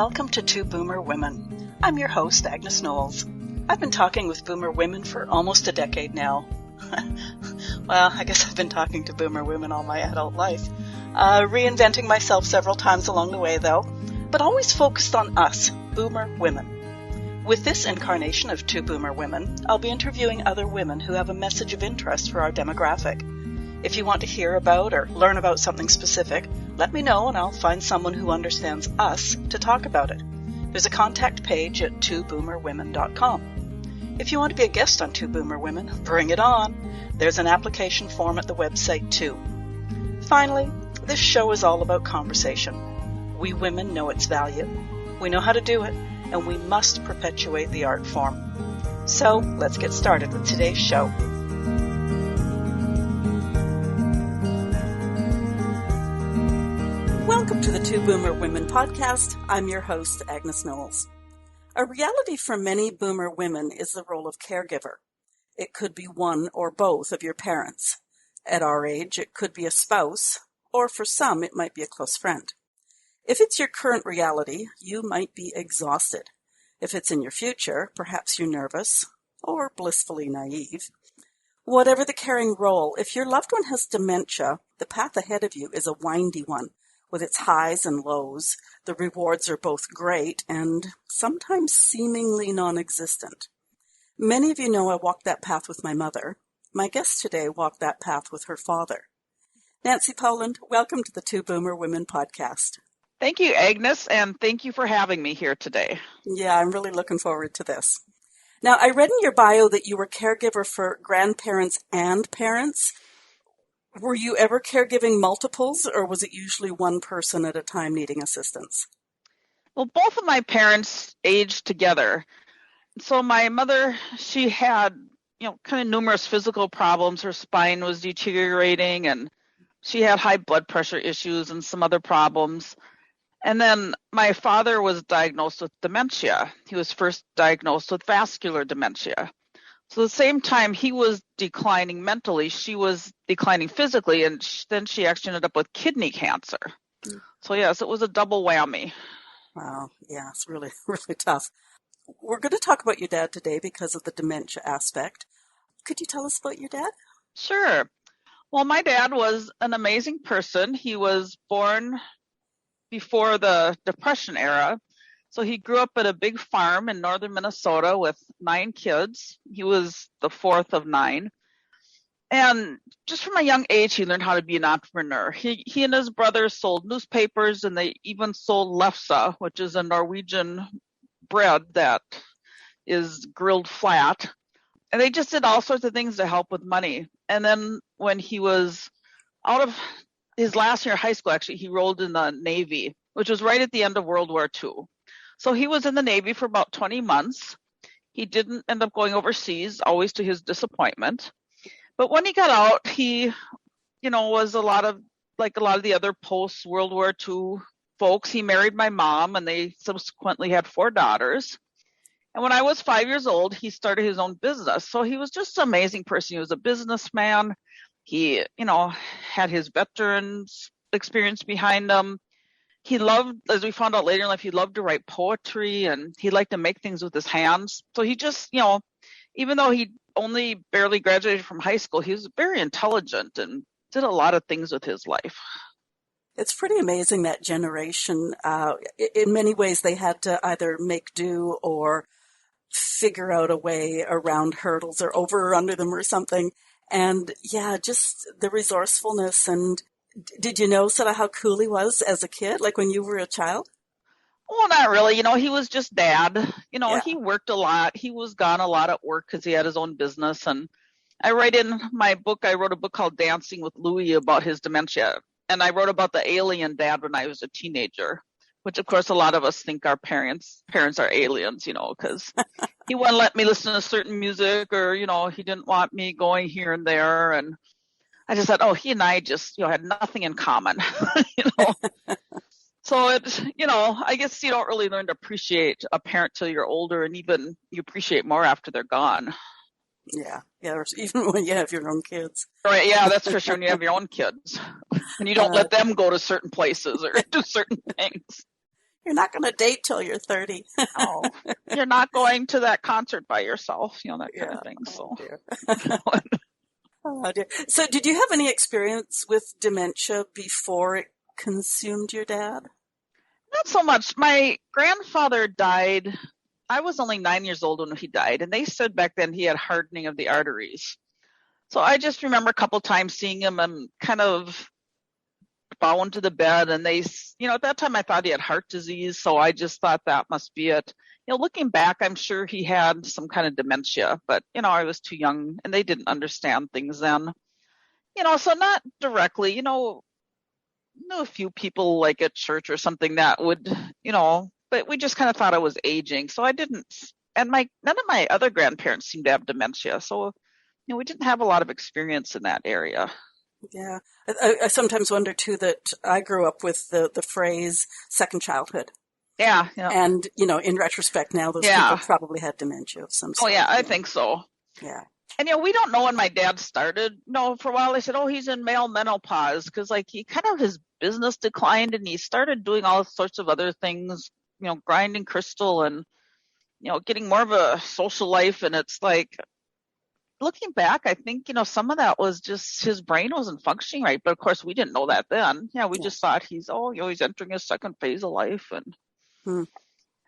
welcome to Two Boomer Women. I'm your host, Agnes Knowles. I've been talking with Boomer women for almost a decade now. Well, I guess I've been talking to Boomer women all my adult life. Reinventing myself several times along the way, though, but always focused on us, Boomer women. With this incarnation of Two Boomer Women, I'll be interviewing other women who have a message of interest for our demographic. If you want to hear about or learn about something specific, let me know and I'll find someone who understands us to talk about it. There's a contact page at twoboomerwomen.com. If you want to be a guest on Two Boomer Women, bring it on. There's an application form at the website too. Finally, this show is all about conversation. We women know its value. We know how to do it, and we must perpetuate the art form. So let's get started with today's show. Welcome to the Two Boomer Women podcast. I'm your host, Agnes Knowles. A reality for many Boomer women is the role of caregiver. It could be one or both of your parents. At our age, it could be a spouse, or for some, it might be a close friend. If it's your current reality, you might be exhausted. If it's in your future, perhaps you're nervous or blissfully naive. Whatever the caring role, if your loved one has dementia, the path ahead of you is a windy one. With its highs and lows, the rewards are both great and sometimes seemingly non-existent. Many of you know I walked that path with my mother. My guest today walked that path with her father. Nancy Poland, welcome to the Two Boomer Women podcast. Thank you, Agnes, and thank you for having me here today. Yeah, I'm really looking forward to this. Now, I read in your bio that you were caregiver for grandparents and parents. Were you ever caregiving multiples, or was it usually one person at a time needing assistance? Well, both of my parents aged together. So my mother, she had, kind of numerous physical problems. Her spine was deteriorating, and she had high blood pressure issues and some other problems. And then my father was diagnosed with dementia. He was first diagnosed with vascular dementia. So at the same time he was declining mentally, she was declining physically, and then she actually ended up with kidney cancer. So yes, it was a double whammy. Wow, yeah, it's really, really tough. We're going to talk about your dad today because of the dementia aspect. Could you tell us about your dad? Sure. Well, my dad was an amazing person. He was born before the Depression era. So he grew up at a big farm in northern Minnesota with 9 kids. He was the fourth of 9. And just from a young age, he learned how to be an entrepreneur. He and his brothers sold newspapers, and they even sold lefse, which is a Norwegian bread that is grilled flat. And they just did all sorts of things to help with money. And then when he was out of his last year of high school, actually, he enrolled in the Navy, which was right at the end of World War II. So he was in the Navy for about 20 months. He didn't end up going overseas, always to his disappointment. But when he got out, he, was a lot of the other post-World War II folks. He married my mom, and they subsequently had 4 daughters. And when I was 5 years old, he started his own business. So he was just an amazing person. He was a businessman. He, had his veterans experience behind him. He loved, as we found out later in life, he loved to write poetry, and he liked to make things with his hands. So he just, even though he only barely graduated from high school, he was very intelligent and did a lot of things with his life. It's pretty amazing, that generation. In many ways, they had to either make do or figure out a way around hurdles or over or under them or something. And yeah, just the resourcefulness. And did you know sort of how cool he was as a kid, like when you were a child? Well, not really. He was just dad. Yeah. He worked a lot. He was gone a lot at work because he had his own business. And I write in my book, I wrote a book called Dancing with Louie about his dementia. And I wrote about the alien dad when I was a teenager, which of course a lot of us think our parents are aliens, because he wouldn't let me listen to certain music, or, he didn't want me going here and there. And I just thought, he and I just, had nothing in common, So it, I guess you don't really learn to appreciate a parent till you're older, and even you appreciate more after they're gone. Yeah, or even when you have your own kids. Right, yeah, that's for sure. When you have your own kids, and you don't let them go to certain places or do certain things. You're not going to date till you're 30. Oh, you're not going to that concert by yourself, that kind of thing. Oh, So, dear. Oh, dear. So did you have any experience with dementia before it consumed your dad? not so much. My grandfather died. I was only 9 years old when he died, and they said back then he had hardening of the arteries. So I just remember a couple times seeing him and kind of bound to the bed, and they, at that time I thought he had heart disease, so I just thought that must be it. Looking back, I'm sure he had some kind of dementia, but, I was too young and they didn't understand things then. So not directly, knew a few people like at church or something that would, but we just kind of thought I was aging. So I didn't, and none of my other grandparents seemed to have dementia. So, we didn't have a lot of experience in that area. Yeah. I sometimes wonder too that I grew up with the phrase second childhood. Yeah. And, in retrospect now, those people probably had dementia of some sort. Oh, yeah, I think so. Yeah. And, we don't know when my dad started. For a while they said, he's in male menopause because, he kind of, his business declined and he started doing all sorts of other things, grinding crystal and, getting more of a social life. And it's like, looking back, I think, some of that was just his brain wasn't functioning right. But, of course, we didn't know that then. Yeah, we just thought he's entering his second phase of life and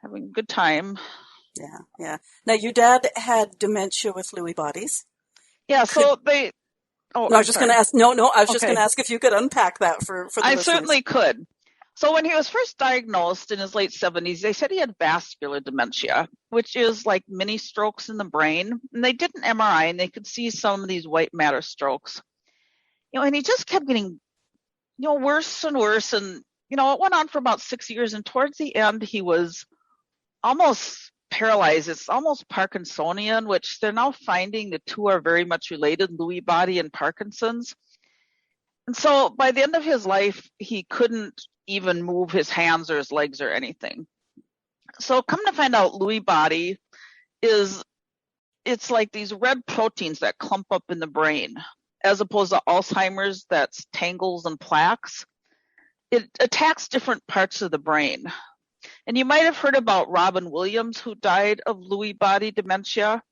having a good time. Yeah. Now, your dad had dementia with Lewy bodies. Yeah, so they... Oh, no, I was just going to ask. No, I was just going to ask if you could unpack that for the listeners. I certainly could. So when he was first diagnosed in his late 70s, they said he had vascular dementia, which is like mini strokes in the brain. And they did an MRI and they could see some of these white matter strokes. And he just kept getting, worse and worse. And, it went on for about 6 years. And towards the end, he was almost paralyzed. It's almost Parkinsonian, which they're now finding the two are very much related, Lewy body and Parkinson's. And so by the end of his life, he couldn't even move his hands or his legs or anything. So come to find out, Lewy body it's like these red proteins that clump up in the brain, as opposed to Alzheimer's, that's tangles and plaques. It attacks different parts of the brain. And you might have heard about Robin Williams, who died of Lewy body dementia.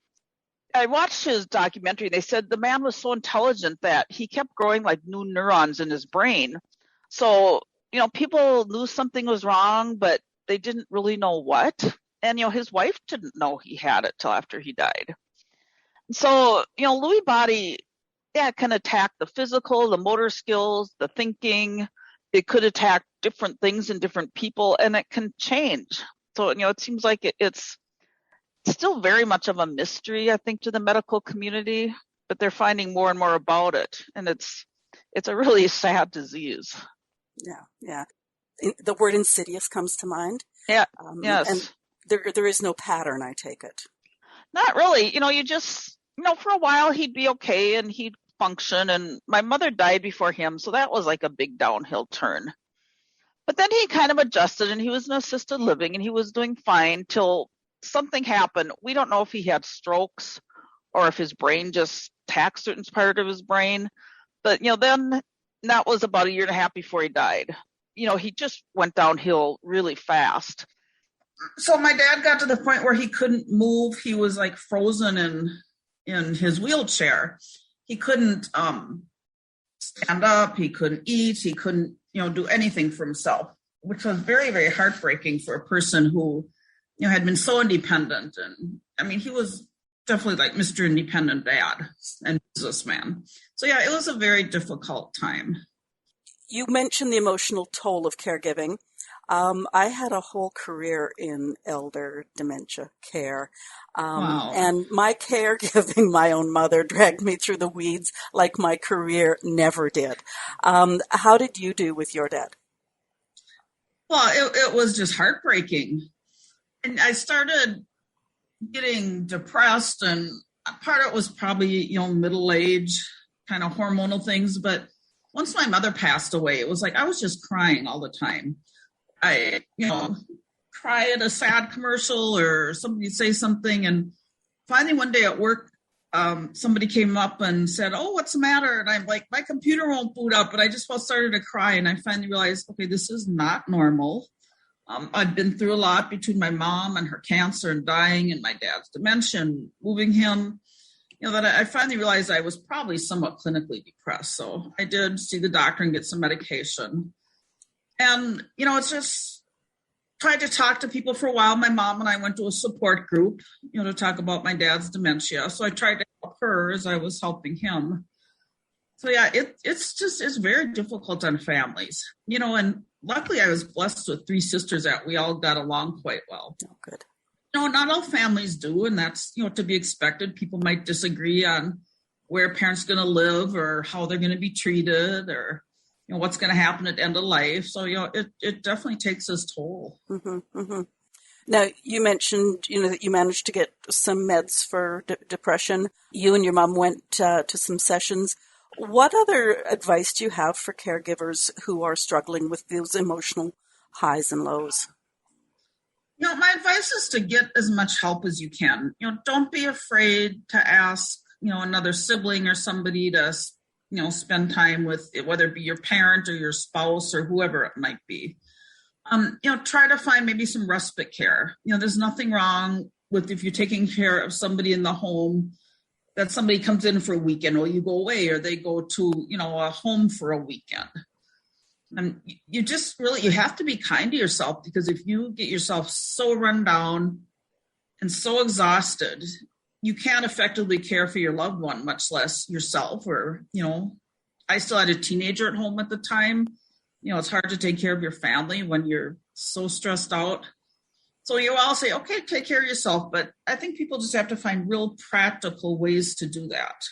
I watched his documentary. They said the man was so intelligent that he kept growing like new neurons in his brain. So, people knew something was wrong, but they didn't really know what. And, his wife didn't know he had it till after he died. So, Lewy body, it can attack the physical, the motor skills, the thinking. It could attack different things in different people, and it can change. So, it seems like it's still very much of a mystery, I think, to the medical community, but they're finding more and more about it. And it's a really sad disease. Yeah. The word insidious comes to mind. Yeah, yes. And there is no pattern, I take it. Not really. You just, for a while he'd be okay and he'd function. And my mother died before him, so that was like a big downhill turn. But then he kind of adjusted and he was in assisted living and he was doing fine till something happened. We don't know if he had strokes or if his brain just attacked certain part of his brain. But, then that was about a year and a half before he died. He just went downhill really fast. So my dad got to the point where he couldn't move. He was like frozen in his wheelchair. He couldn't stand up. He couldn't eat. He couldn't, do anything for himself, which was very, very heartbreaking for a person who, had been so independent. And he was definitely like Mr. Independent Dad and businessman. So yeah, it was a very difficult time. You mentioned the emotional toll of caregiving. I had a whole career in elder dementia care. Wow. And my caregiving, my own mother, dragged me through the weeds like my career never did. How did you do with your dad? Well, it was just heartbreaking. And I started getting depressed, and part of it was probably, middle age kind of hormonal things. But once my mother passed away, it was like I was just crying all the time. I, cry at a sad commercial or somebody say something. And finally one day at work, somebody came up and said, "Oh, what's the matter?" And I'm like, "My computer won't boot up." And I just started to cry. And I finally realized, okay, this is not normal. I've been through a lot between my mom and her cancer and dying and my dad's dementia and moving him, that I finally realized I was probably somewhat clinically depressed. So I did see the doctor and get some medication. And, it's just tried to talk to people for a while. My mom and I went to a support group, to talk about my dad's dementia. So I tried to help her as I was helping him. So yeah, it's very difficult on families, and luckily I was blessed with 3 sisters that we all got along quite well. Oh, good. Not all families do, and that's, to be expected. People might disagree on where a parent's going to live or how they're going to be treated or, what's going to happen at the end of life. So, it definitely takes its toll. Mm-hmm, mm-hmm. Now, you mentioned, that you managed to get some meds for depression. You and your mom went to some sessions. What other advice do you have for caregivers who are struggling with those emotional highs and lows? My advice is to get as much help as you can. Don't be afraid to ask, another sibling or somebody to, spend time with, whether it be your parent or your spouse or whoever it might be. Try to find maybe some respite care. There's nothing wrong with if you're taking care of somebody in the home, that somebody comes in for a weekend or you go away or they go to, a home for a weekend. And you have to be kind to yourself, because if you get yourself so run down and so exhausted, you can't effectively care for your loved one, much less yourself. Or, I still had a teenager at home at the time. It's hard to take care of your family when you're so stressed out. So you all say, okay, take care of yourself. But I think people just have to find real practical ways to do that.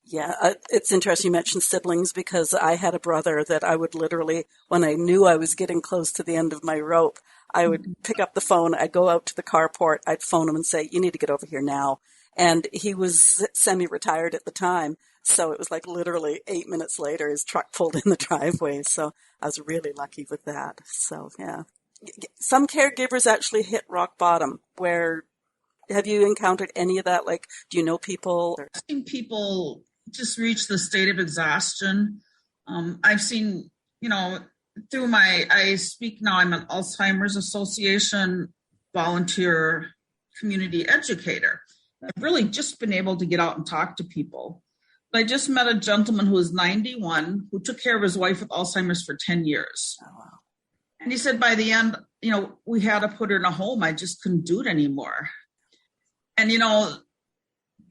Yeah, it's interesting you mentioned siblings, because I had a brother that I would literally, when I knew I was getting close to the end of my rope, I would pick up the phone, I'd go out to the carport, I'd phone him and say, you need to get over here now. And he was semi-retired at the time, so it was like literally 8 minutes later, his truck pulled in the driveway. So I was really lucky with that. So, yeah. Some caregivers actually hit rock bottom. Have you encountered any of that? Like, do you know people? I've seen people just reach the state of exhaustion. I've seen, through I speak now, I'm an Alzheimer's Association volunteer community educator. I've really just been able to get out and talk to people. I just met a gentleman who was 91 who took care of his wife with Alzheimer's for 10 years. Oh, wow. And he said by the end, we had to put her in a home. I just couldn't do it anymore. And,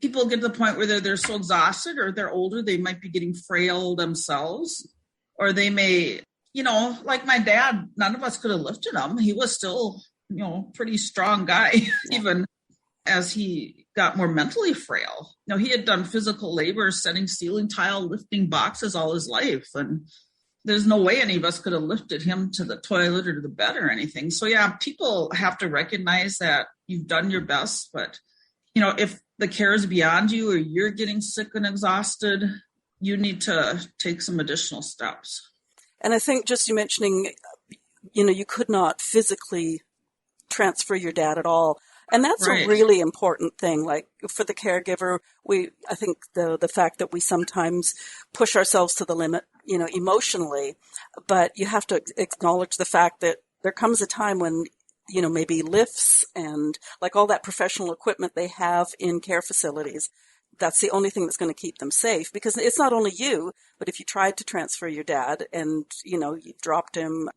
people get to the point where they're so exhausted, or they're older, they might be getting frail themselves, or they may, like my dad, none of us could have lifted him. He was still, pretty strong guy, even as he got more mentally frail. He had done physical labor, setting ceiling tile, lifting boxes all his life. And there's no way any of us could have lifted him to the toilet or to the bed or anything. So yeah, people have to recognize that you've done your best, but if the care is beyond you or you're getting sick and exhausted, you need to take some additional steps. And I think just you mentioning, you could not physically transfer your dad at all. And that's right. A really important thing. Like for the caregiver, I think the fact that we sometimes push ourselves to the limit, emotionally, but you have to acknowledge the fact that there comes a time when maybe lifts and like all that professional equipment they have in care facilities, that's the only thing that's going to keep them safe, because it's not only you, but if you tried to transfer your dad and, you dropped him,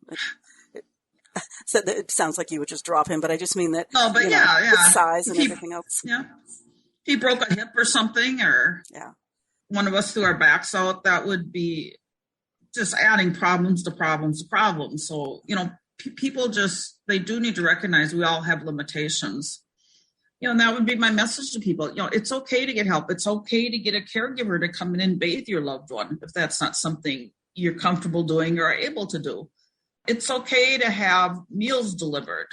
so it sounds like you would just drop him, but I just mean that, the size and everything else. Yeah. If he broke a hip or something, or one of us threw our backs out, that would be just adding problems to problems to problems. So, people they do need to recognize we all have limitations. And that would be my message to people. It's okay to get help. It's okay to get a caregiver to come in and bathe your loved one if that's not something you're comfortable doing or are able to do. It's okay to have meals delivered.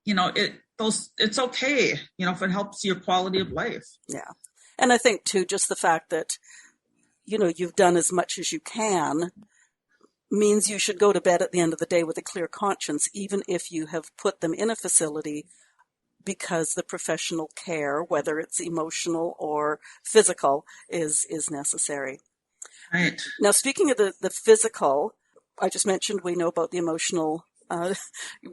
It's okay, if it helps your quality of life. Yeah. And I think too, just the fact that, you've done as much as you can means you should go to bed at the end of the day with a clear conscience, even if you have put them in a facility, because the professional care, whether it's emotional or physical, is necessary. Right. Now, speaking of the physical, I just mentioned we know about the emotional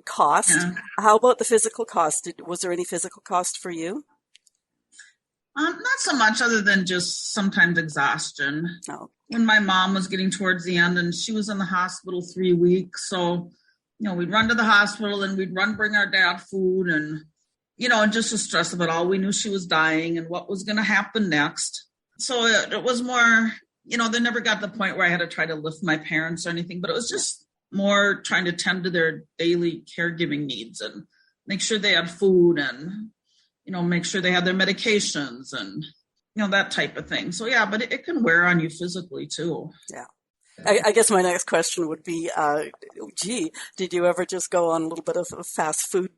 cost. Yeah. How about the physical cost? Was there any physical cost for you? Not so much, other than just sometimes exhaustion. No. When my mom was getting towards the end and she was in the hospital 3 weeks, so, we'd run to the hospital and we'd bring our dad food and, just the stress of it all. We knew she was dying and what was going to happen next. So it was more, they never got to the point where I had to try to lift my parents or anything, but it was just more trying to tend to their daily caregiving needs and make sure they had food and, make sure they had their medications and, that type of thing. So, yeah, but it can wear on you physically too. Yeah. I guess my next question would be, did you ever just go on a little bit of a fast food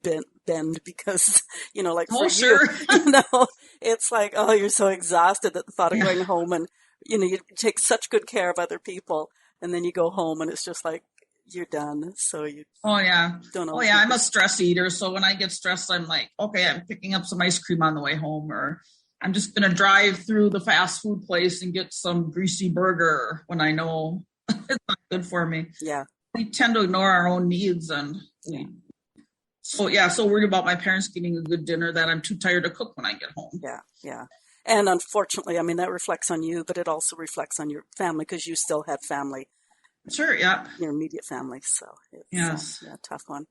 bend because, like for sure. you, it's like, oh, you're so exhausted at the thought of going home and, you take such good care of other people and then you go home and it's just like, you're done. So you don't know. I'm a stress eater. So when I get stressed, I'm like, okay, I'm picking up some ice cream on the way home, or I'm just going to drive through the fast food place and get some greasy burger when I know it's not good for me. Yeah. We tend to ignore our own needs. And so worried about my parents getting a good dinner that I'm too tired to cook when I get home. Yeah. Yeah. And unfortunately, that reflects on you, but it also reflects on your family because you still had family. Sure, yeah. Your immediate family. So it's a tough one.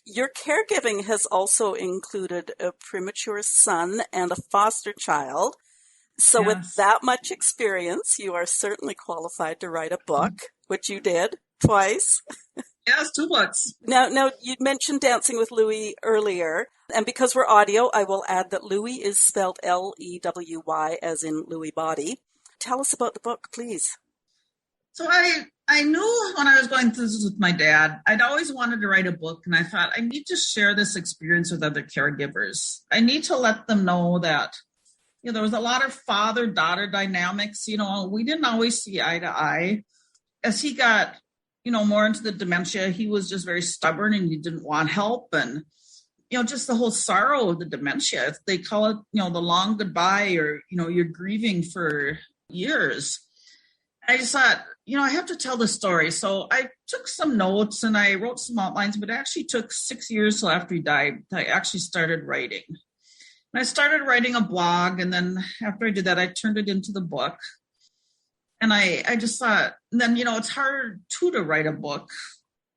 Your caregiving has also included a premature son and a foster child. So with that much experience, you are certainly qualified to write a book, which you did twice. Yes, 2 books. Now you mentioned Dancing with Louie earlier, and because we're audio, I will add that Louie is spelled Lewy, as in Lewy Body. Tell us about the book, please. So I knew when I was going through this with my dad, I'd always wanted to write a book, and I thought I need to share this experience with other caregivers. I need to let them know that, there was a lot of father-daughter dynamics. We didn't always see eye to eye. As he got, more into the dementia, he was just very stubborn and he didn't want help. And, just the whole sorrow of the dementia, they call it, the long goodbye, or, you're grieving for years. I just thought, I have to tell the story. So I took some notes and I wrote some outlines, but it actually took 6 years till after he died. I actually started writing. And I started writing a blog. And then after I did that, I turned it into the book. And I just thought, and then, it's hard to write a book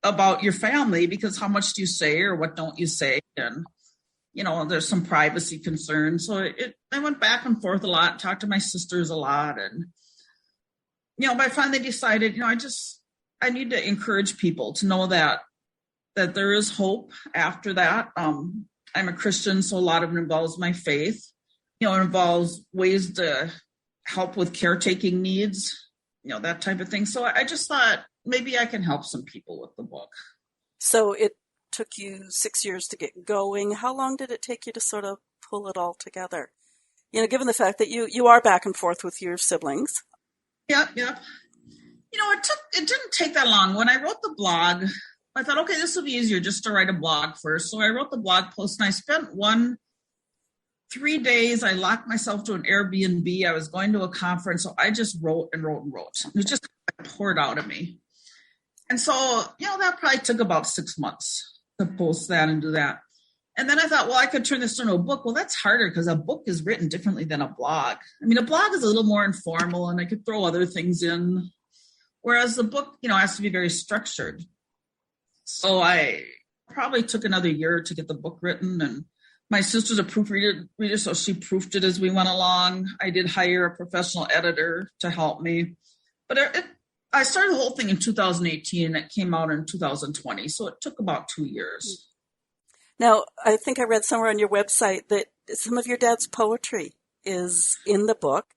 about your family because how much do you say or what don't you say? And, there's some privacy concerns. So I went back and forth a lot, talked to my sisters a lot. And, but I finally decided, I need to encourage people to know that there is hope after that. I'm a Christian, so a lot of it involves my faith. It involves ways to help with caretaking needs, that type of thing. So I just thought maybe I can help some people with the book. So it took you 6 years to get going. How long did it take you to sort of pull it all together? Given the fact that you are back and forth with your siblings. Yeah. It didn't take that long. When I wrote the blog, I thought, okay, this will be easier just to write a blog first. So I wrote the blog post and I spent 3 days. I locked myself to an Airbnb. I was going to a conference. So I just wrote and wrote and wrote. It just poured out of me. And so, that probably took about 6 months to post that and do that. And then I thought, well, I could turn this into a book. Well, that's harder because a book is written differently than a blog. A blog is a little more informal and I could throw other things in. Whereas the book, has to be very structured. So I probably took another year to get the book written. And my sister's a proofreader, so she proofed it as we went along. I did hire a professional editor to help me. But I started the whole thing in 2018 and it came out in 2020. So it took about 2 years. Now, I think I read somewhere on your website that some of your dad's poetry is in the book.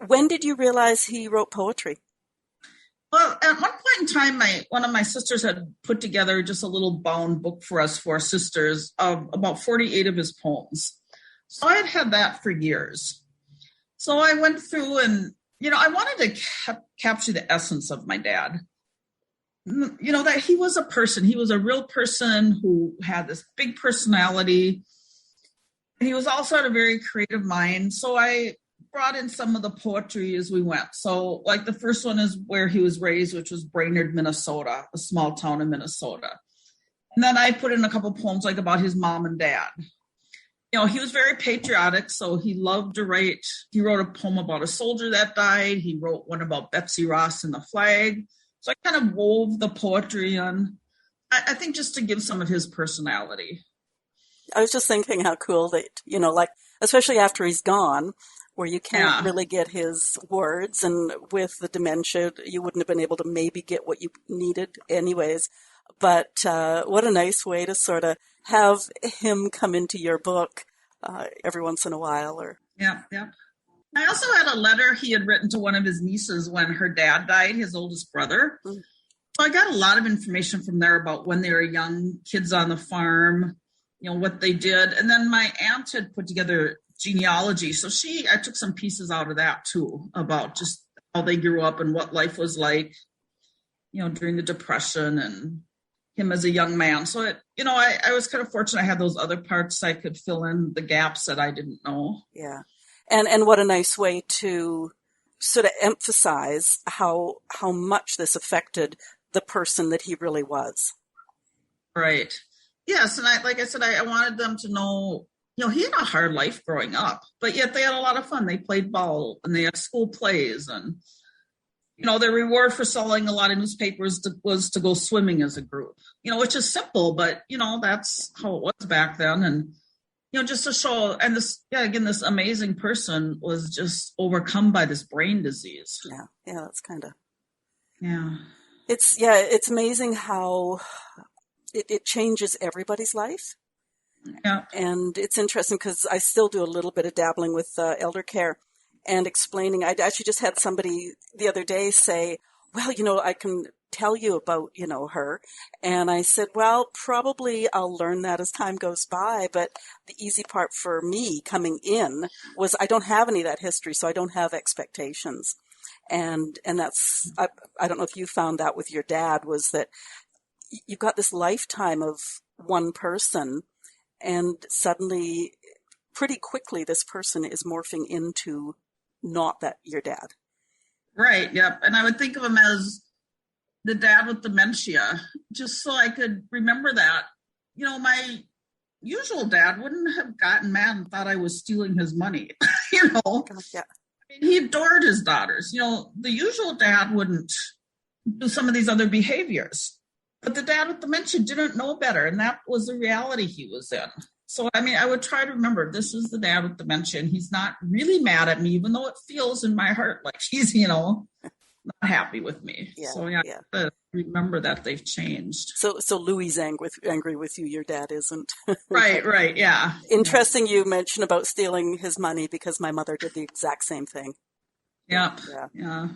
When did you realize he wrote poetry? Well, at one point in time, one of my sisters had put together just a little bound book for us, for our sisters, of about 48 of his poems. So I had that for years. So I went through and, I wanted to capture the essence of my dad. That he was a person. He was a real person who had this big personality. And he was also had a very creative mind. So I brought in some of the poetry as we went. So like the first one is where he was raised, which was Brainerd, Minnesota, a small town in Minnesota. And then I put in a couple poems like about his mom and dad. He was very patriotic, so he loved to write. He wrote a poem about a soldier that died. He wrote one about Betsy Ross and the flag. So I kind of wove the poetry on, I think, just to give some of his personality. I was just thinking how cool that, like, especially after he's gone, where you can't really get his words, and with the dementia, you wouldn't have been able to maybe get what you needed anyways. But what a nice way to sort of have him come into your book every once in a while. Yeah. I also had a letter he had written to one of his nieces when her dad died, his oldest brother. Mm. So I got a lot of information from there about when they were young kids on the farm, what they did. And then my aunt had put together genealogy. So I took some pieces out of that too, about just how they grew up and what life was like, during the Depression and him as a young man. So I was kind of fortunate I had those other parts I could fill in the gaps that I didn't know. Yeah. And what a nice way to sort of emphasize how much this affected the person that he really was. Right. Yes. And I wanted them to know, he had a hard life growing up, but yet they had a lot of fun. They played ball and they had school plays, and their reward for selling a lot of newspapers was to go swimming as a group, which is simple, but, that's how it was back then. And, just to show, and this amazing person was just overcome by this brain disease. Yeah, that's kind of. Yeah. It's amazing how it changes everybody's life. Yeah. And it's interesting because I still do a little bit of dabbling with elder care. And explaining, I actually just had somebody the other day say, well, I can tell you about, her. And I said, well, probably I'll learn that as time goes by. But the easy part for me coming in was I don't have any of that history, so I don't have expectations. And that's, I don't know if you found that with your dad, was that you've got this lifetime of one person, and suddenly, pretty quickly, this person is morphing into not that your dad. Right. Yep. And I would think of him as the dad with dementia, just so I could remember that. My usual dad wouldn't have gotten mad and thought I was stealing his money. Yeah. I mean, he adored his daughters. The usual dad wouldn't do some of these other behaviors, but the dad with dementia didn't know better. And that was the reality he was in. So, I would try to remember this is the dad with dementia, and he's not really mad at me, even though it feels in my heart like he's, not happy with me. Yeah, so, I have to remember that they've changed. So Louie's angry with you. Your dad isn't. Right. Yeah. Interesting you mentioned about stealing his money, because my mother did the exact same thing. Yep. Yeah.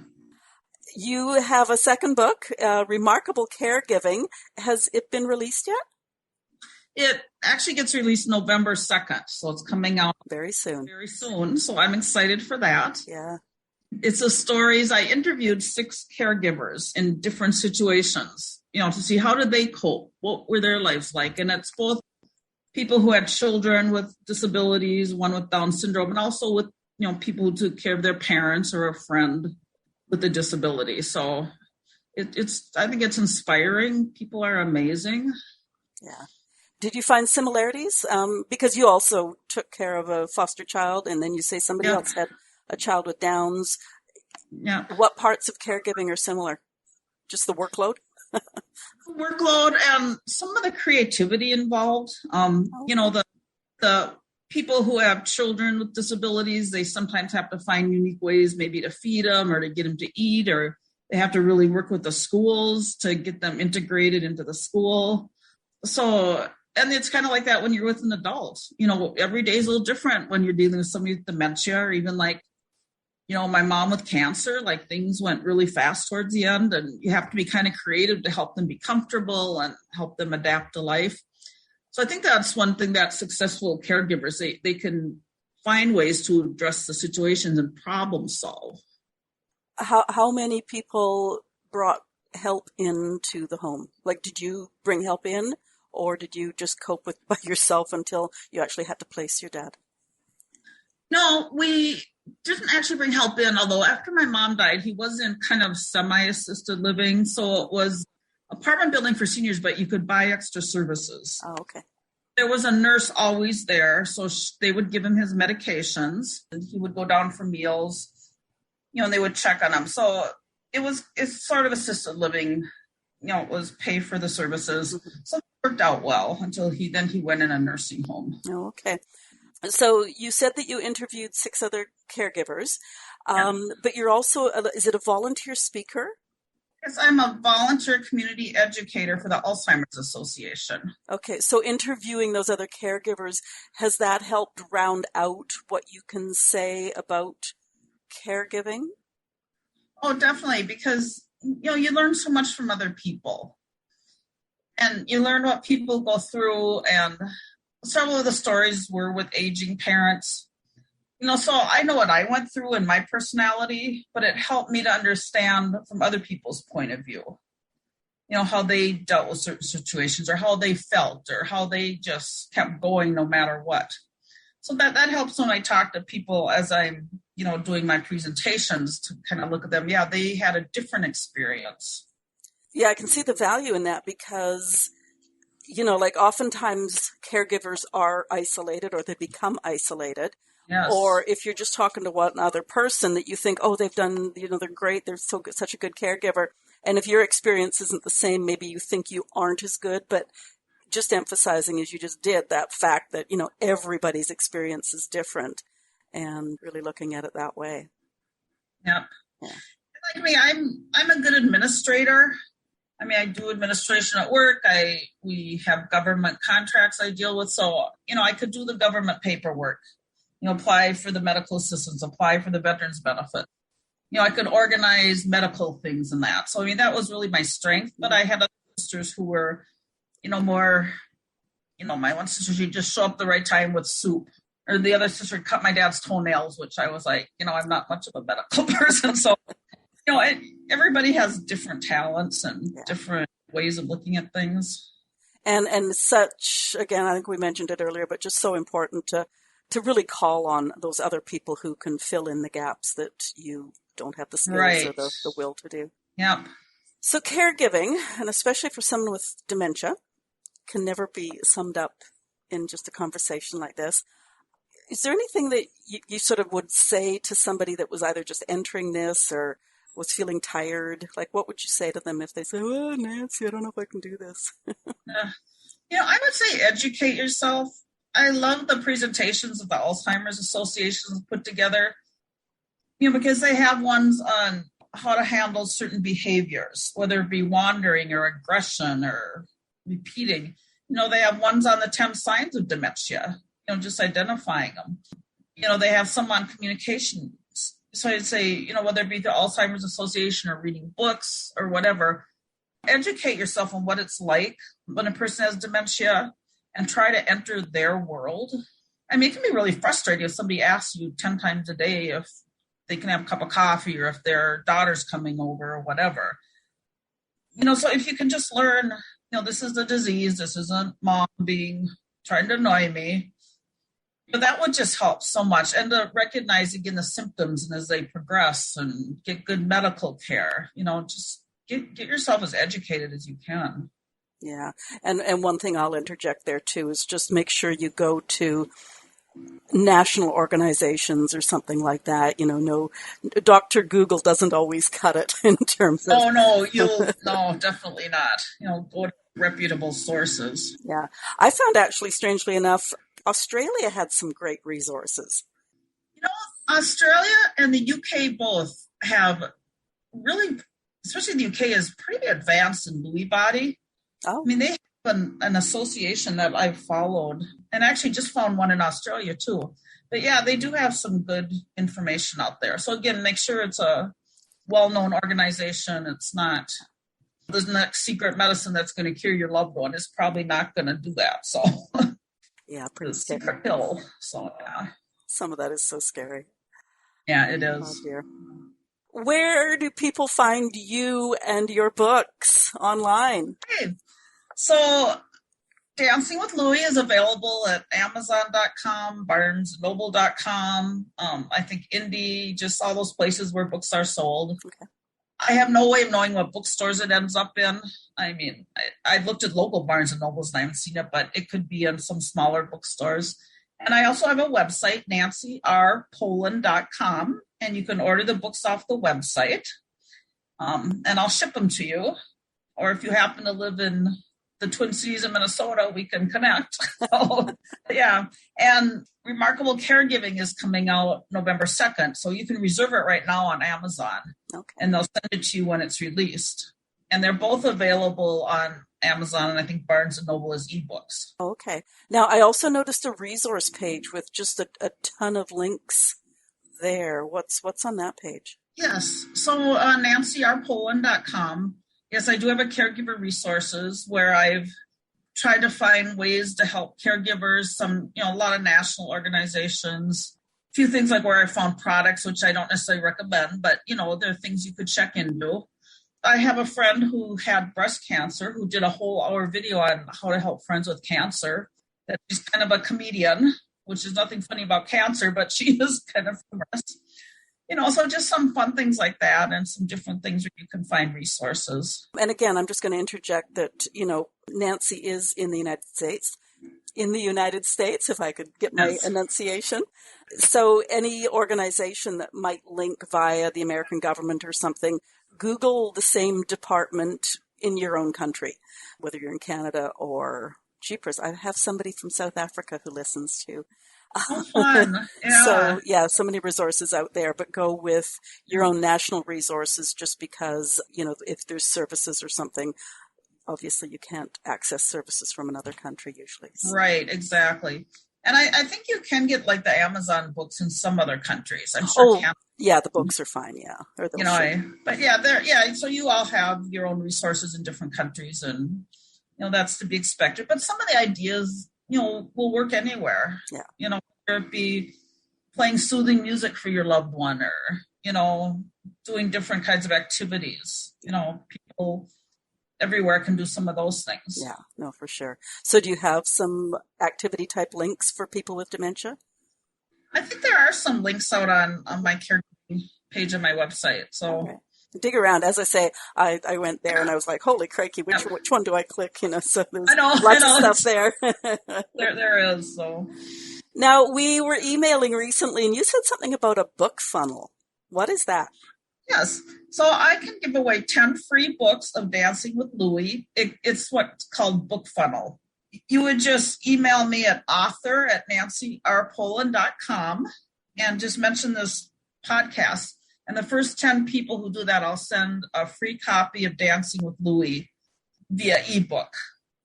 You have a second book, Remarkable Caregiving. Has it been released yet? It actually gets released November 2nd, so it's coming out very soon. So I'm excited for that. Yeah. It's the stories. I interviewed 6 caregivers in different situations, to see how did they cope? What were their lives like? And it's both people who had children with disabilities, one with Down syndrome, and also with, people who took care of their parents or a friend with a disability. So I think it's inspiring. People are amazing. Yeah. Did you find similarities? Because you also took care of a foster child, and then you say somebody else had a child with Downs. Yeah. What parts of caregiving are similar? Just the workload? Workload and some of the creativity involved. The people who have children with disabilities, they sometimes have to find unique ways maybe to feed them or to get them to eat, or they have to really work with the schools to get them integrated into the school. So... And it's kind of like that when you're with an adult. Every day is a little different when you're dealing with somebody with dementia, or even like, my mom with cancer, like things went really fast towards the end, and you have to be kind of creative to help them be comfortable and help them adapt to life. So I think that's one thing that successful caregivers, they can find ways to address the situations and problem solve. How many people brought help into the home? Like, did you bring help in? Or did you just cope by yourself until you actually had to place your dad? No, we didn't actually bring help in, although after my mom died, he was in kind of semi-assisted living. So it was apartment building for seniors, but you could buy extra services. Oh, okay. There was a nurse always there, so they would give him his medications, and he would go down for meals, and they would check on him. So it's sort of assisted living, it was pay for the services. Mm-hmm. So it worked out well until he went in a nursing home. Oh, okay. So you said that you interviewed 6 other caregivers, but you're also, is it a volunteer speaker? Yes, I'm a volunteer community educator for the Alzheimer's Association. Okay, so interviewing those other caregivers, has that helped round out what you can say about caregiving? Oh, definitely, because, you learn so much from other people. And you learn what people go through, and several of the stories were with aging parents. So I know what I went through in my personality, but it helped me to understand from other people's point of view, how they dealt with certain situations or how they felt or how they just kept going no matter what. So that helps when I talk to people as I'm, doing my presentations to kind of look at them. Yeah, they had a different experience. Yeah, I can see the value in that because, like oftentimes caregivers are isolated or they become isolated. Yes. Or if you're just talking to one other person that you think, oh, they've done, they're great, they're so good, such a good caregiver. And if your experience isn't the same, maybe you think you aren't as good, but just emphasizing as you just did that fact that, everybody's experience is different and really looking at it that way. Yep. Yeah. Like me, I'm a good administrator. I do administration at work. We have government contracts I deal with. So, I could do the government paperwork. Apply for the medical assistance, apply for the veterans benefit. I could organize medical things and that. So, that was really my strength. But I had other sisters who were, more, my one sister, she'd just show up the right time with soup. Or the other sister cut my dad's toenails, which I was like, I'm not much of a medical person. So, everybody has different talents and different ways of looking at things. And such, again, I think we mentioned it earlier, but just so important to really call on those other people who can fill in the gaps that you don't have the skills or the will to do. Yeah. So caregiving, and especially for someone with dementia, can never be summed up in just a conversation like this. Is there anything that you sort of would say to somebody that was either just entering this or was feeling tired? Like, what would you say to them if they say, oh, Nancy, I don't know if I can do this? I would say educate yourself. I love the presentations of the Alzheimer's Association put together, because they have ones on how to handle certain behaviors, whether it be wandering or aggression or repeating. They have ones on the 10 signs of dementia, just identifying them. They have some on communication. So I'd say, whether it be the Alzheimer's Association or reading books or whatever, educate yourself on what it's like when a person has dementia and try to enter their world. It can be really frustrating if somebody asks you 10 times a day if they can have a cup of coffee or if their daughter's coming over or whatever. So if you can just learn, this is the disease, this isn't mom trying to annoy me. That would just help so much. And to recognize again the symptoms and as they progress and get good medical care, just get yourself as educated as you can. Yeah. And one thing I'll interject there too is just make sure you go to national organizations or something like that. No, Dr. Google doesn't always cut it in terms of. Oh, no, no, definitely not. Go to reputable sources. Yeah. I found actually, strangely enough, Australia had some great resources. Australia and the UK both have really, especially the UK, is pretty advanced in Lewy Body. Oh. They have an association that I've followed and actually just found one in Australia too. But yeah, they do have some good information out there. So again, make sure it's a well-known organization. It's not the next secret medicine that's going to cure your loved one. It's probably not going to do that. So yeah, pretty scary. Secret pill. So yeah. Some of that is so scary. Yeah, it is. Oh dear. Where do people find you and your books online? Okay. So Dancing with Louie is available at Amazon.com, BarnesNoble.com. I think Indie, just all those places where books are sold. Okay. I have no way of knowing what bookstores it ends up in. I mean, I've looked at local Barnes and Nobles and I haven't seen it, but it could be in some smaller bookstores. And I also have a website, nancyrpoland.com, and you can order the books off the website, and I'll ship them to you. Or if you happen to live in the Twin Cities of Minnesota, we can connect. So, yeah. And Remarkable Caregiving is coming out November 2nd. So you can reserve it right now on Amazon. Okay. And they'll send it to you when it's released. And they're both available on Amazon and I think Barnes and Noble as ebooks. Okay. Now, I also noticed a resource page with just a ton of links there. What's on that page? Yes. So nancyrpoland.com. Yes, I do have a Caregiver Resources where I've tried to find ways to help caregivers, a lot of national organizations, a few things like where I found products, which I don't necessarily recommend, but, there are things you could check into. I have a friend who had breast cancer who did a whole hour video on how to help friends with cancer. That she's kind of a comedian, which is nothing funny about cancer, but she is kind of humorous. So just some fun things like that and some different things where you can find resources. And again, I'm just going to interject that, Nancy is in the United States. In the United States, if I could get my enunciation. So any organization that might link via the American government or something, Google the same department in your own country, whether you're in Canada or jeepers. I have somebody from South Africa who listens too. Oh, fun. Yeah. So many resources out there, but go with your own national resources just because, if there's services or something, obviously you can't access services from another country usually. So. Right, exactly. And I think you can get like the Amazon books in some other countries. I'm sure. Yeah, the books are fine. Yeah. Or so you all have your own resources in different countries and, that's to be expected. But some of the ideas, will work anywhere. Yeah. Whether it be playing soothing music for your loved one or, doing different kinds of activities. People everywhere can do some of those things. Yeah, no, for sure. So do you have some activity type links for people with dementia? I think there are some links out on my caregiving page on my website. So okay. Dig around. As I say, I went there and I was like, holy crikey, which one do I click? So there's lots of stuff there. there is. So now we were emailing recently and you said something about a book funnel. What is that? Yes. So I can give away 10 free books of Dancing with Louie. It's what's called Book Funnel. You would just email me at author@nancyrpoland.com and just mention this podcast. And the first 10 people who do that, I'll send a free copy of Dancing with Louie via ebook.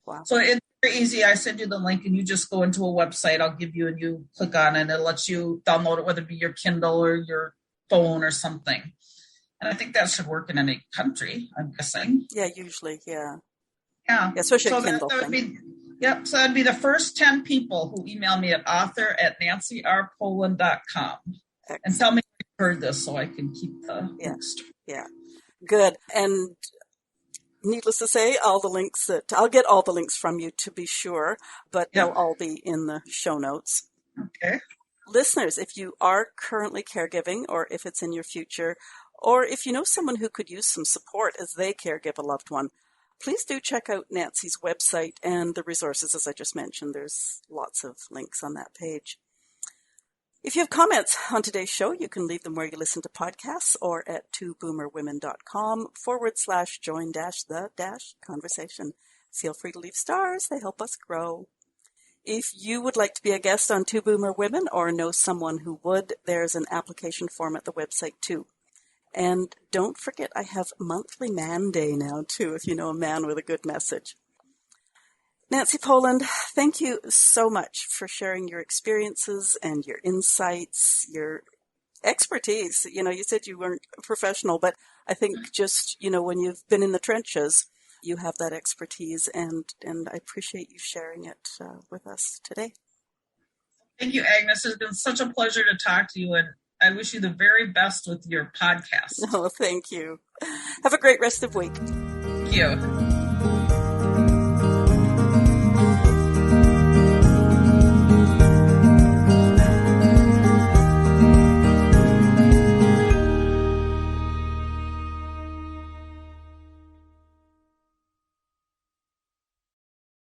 Wow. So it's very easy. I send you the link and you just go into a website I'll give you and you click on it and it lets you download it, whether it be your Kindle or your phone or something. And I think that should work in any country, I'm guessing. Yeah, usually, yeah. Yeah. Especially a Kindle thing. So that'd be the first 10 people who email me at author@nancyrpoland.com. And tell me if you heard this so I can keep the links. Yeah, good. And needless to say, I'll get all the links from you to be sure, but they'll all be in the show notes. Okay. Listeners, if you are currently caregiving or if it's in your future, or if you know someone who could use some support as they caregive a loved one, please do check out Nancy's website and the resources, as I just mentioned. There's lots of links on that page. If you have comments on today's show, you can leave them where you listen to podcasts or at twoboomerwomen.com/join-the-conversation. Feel free to leave stars. They help us grow. If you would like to be a guest on Two Boomer Women or know someone who would, there's an application form at the website too. And don't forget, I have Monthly Man Day now, too, if you know a man with a good message. Nancy Poland, thank you so much for sharing your experiences and your insights, your expertise. You said you weren't a professional, but I think just, when you've been in the trenches, you have that expertise, and I appreciate you sharing it with us today. Thank you, Agnes. It's been such a pleasure to talk to you, and I wish you the very best with your podcast. Oh, thank you. Have a great rest of the week. Thank you.